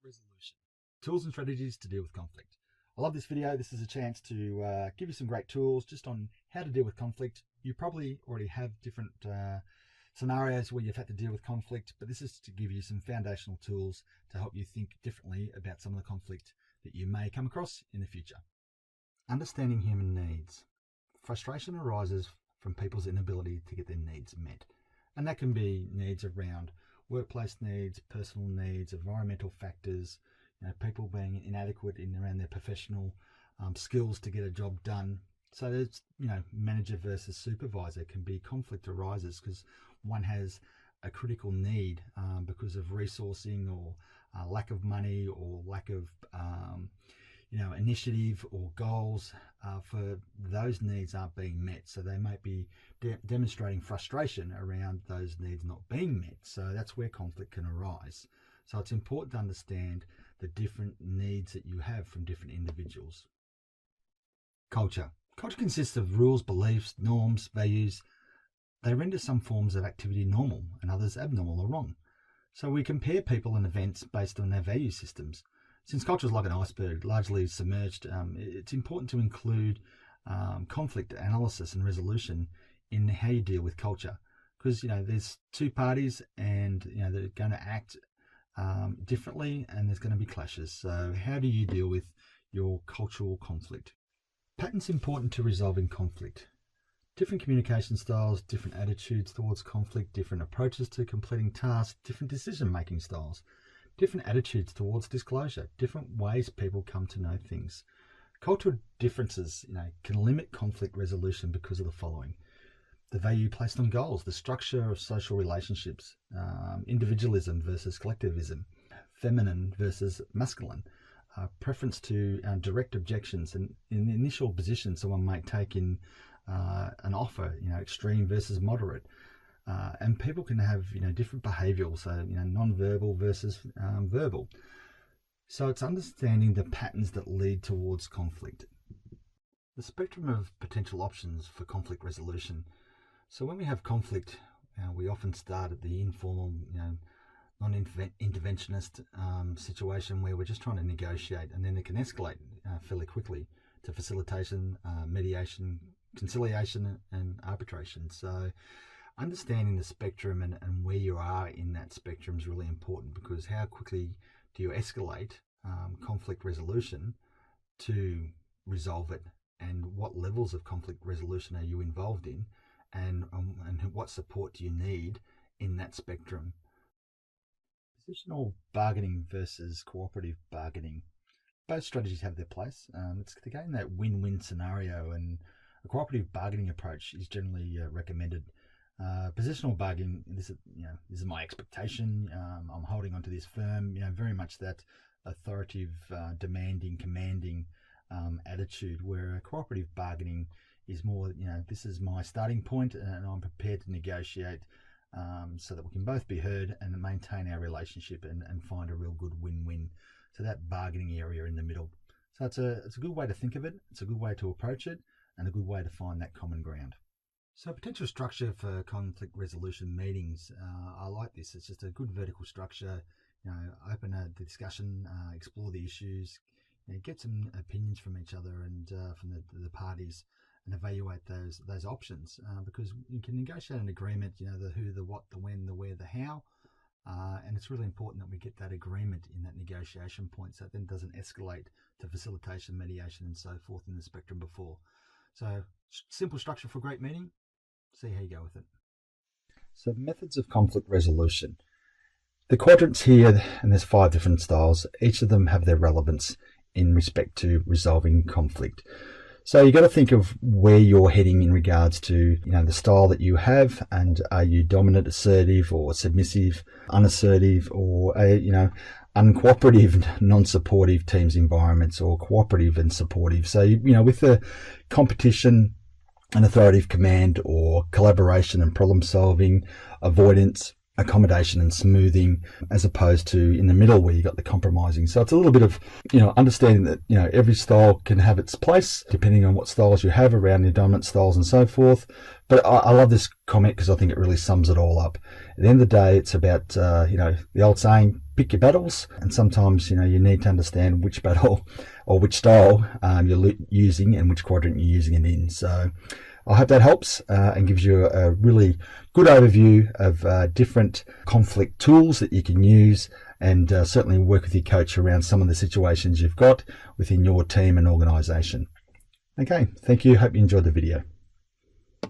resolution. Tools and strategies to deal with conflict. I love this video. This is a chance to give you some great tools just on how to deal with conflict. You probably already have different scenarios where you've had to deal with conflict, but this is to give you some foundational tools to help you think differently about some of the conflict that you may come across in the future. Understanding human needs. Frustration arises from people's inability to get their needs met. And that can be needs around workplace needs, personal needs, environmental factors, people being inadequate in around their professional skills to get a job done. So there's, manager versus supervisor can be conflict arises because one has a critical need because of resourcing or lack of money or lack of initiative or goals for those needs aren't being met. So they might be demonstrating frustration around those needs not being met. So that's where conflict can arise. So it's important to understand the different needs that you have from different individuals. Culture. Culture consists of rules, beliefs, norms, values. They render some forms of activity normal and others abnormal or wrong. So we compare people and events based on their value systems. Since culture is like an iceberg, largely submerged, it's important to include conflict analysis and resolution in how you deal with culture. Because, there's two parties and, they're going to act differently and there's going to be clashes. So how do you deal with your cultural conflict? Patterns important to resolving conflict. Different communication styles, different attitudes towards conflict, different approaches to completing tasks, different decision-making styles, different attitudes towards disclosure, different ways people come to know things. Cultural differences, can limit conflict resolution because of the following. The value placed on goals, the structure of social relationships, individualism versus collectivism, feminine versus masculine, preference to direct objections, and in the initial position someone might take in an offer, extreme versus moderate. And people can have, different behavioural, so, non-verbal versus verbal. So it's understanding the patterns that lead towards conflict. The spectrum of potential options for conflict resolution. So when we have conflict, we often start at the informal, non-interventionist situation where we're just trying to negotiate, and then it can escalate fairly quickly to facilitation, mediation, conciliation and arbitration. So understanding the spectrum and where you are in that spectrum is really important, because how quickly do you escalate conflict resolution to resolve it, and what levels of conflict resolution are you involved in, and what support do you need in that spectrum. Positional bargaining versus cooperative bargaining. Both strategies have their place. It's again that win-win scenario, and a cooperative bargaining approach is generally recommended. Positional bargaining, this is my expectation. I'm holding on to this firm. Very much that authoritative, demanding, commanding attitude. Where a cooperative bargaining is more, this is my starting point, and I'm prepared to negotiate so that we can both be heard and maintain our relationship and find a real good win-win. So that bargaining area in the middle. So it's a good way to think of it. It's a good way to approach it, and a good way to find that common ground. So potential structure for conflict resolution meetings. I like this. It's just a good vertical structure. Open the discussion, explore the issues, get some opinions from each other and from the parties, and evaluate those options. Because you can negotiate an agreement. The who, the what, the when, the where, the how. And it's really important that we get that agreement in that negotiation point, so it then doesn't escalate to facilitation, mediation, and so forth in the spectrum before. So simple structure for a great meeting. See how you go with it. So methods of conflict resolution. The quadrants here, and there's 5 different styles. Each of them have their relevance in respect to resolving conflict. So you got to think of where you're heading in regards to, the style that you have, and are you dominant, assertive, or submissive, unassertive, or uncooperative, non-supportive teams environments, or cooperative and supportive. So with the competition and authoritative command, or collaboration and problem solving, avoidance, accommodation and smoothing, as opposed to in the middle where you got the compromising. So it's a little bit of understanding that every style can have its place depending on what styles you have around your dominant styles and so forth. But I love this comment because I think it really sums it all up. At the end of the day, it's about the old saying, pick your battles, and sometimes you need to understand which battle or which style you're using and which quadrant you're using it in. So I hope that helps and gives you a really good overview of different conflict tools that you can use, and certainly work with your coach around some of the situations you've got within your team and organization. Okay, thank you. Hope you enjoyed the video.